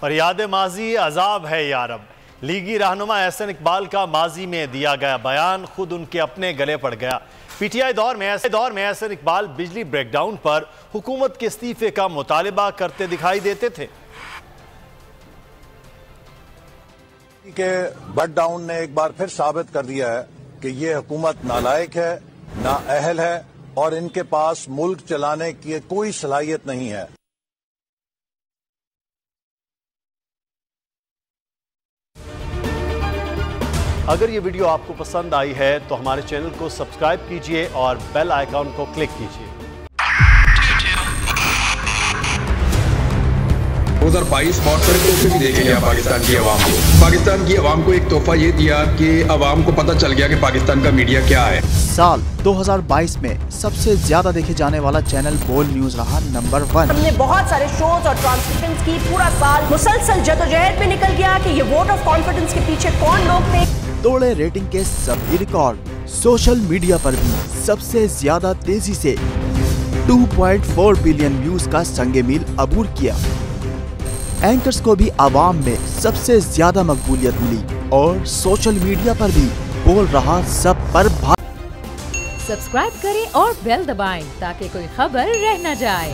फरियाद माजी अजाब है यारब। लीगी रहनुमा एहसन इकबाल का माजी में दिया गया बयान खुद उनके अपने गले पड़ गया। पीटीआई दौर में एहसन इकबाल बिजली ब्रेकडाउन पर हुकूमत के इस्तीफे का मुतालिबा करते दिखाई देते थे। के बट डाउन ने एक बार फिर साबित कर दिया है कि ये हुकूमत नालायक है, नाअहल है और इनके पास मुल्क चलाने की कोई सलाहियत नहीं है। अगर ये वीडियो आपको पसंद आई है तो हमारे चैनल को सब्सक्राइब कीजिए और बेल आइकॉन को क्लिक कीजिए। 2022 बहुत सारे तोहफे भी देखे गया पाकिस्तान की अवाम को एक तोहफा ये दिया कि अवाम को पता चल गया कि पाकिस्तान का मीडिया क्या है। साल 2022 में सबसे ज्यादा देखे जाने वाला चैनल बोल न्यूज रहा नंबर 1। हमने बहुत सारे शोज और ट्रांसमिशंस की, पूरा साल मुसलसल जदोजहद में निकल गया कि ये वोट ऑफ कॉन्फिडेंस के पीछे कौन लोग थे। तोड़े रेटिंग के सभी रिकॉर्ड। सोशल मीडिया पर भी सबसे ज्यादा तेजी से 2.4 बिलियन व्यूज का संगे मील अबूर किया। एंकर्स को भी आवाम में सबसे ज्यादा मकबूलियत मिली और सोशल मीडिया पर भी बोल रहा सब पर सब्सक्राइब करें और बेल दबाएं ताकि कोई खबर रह न जाए।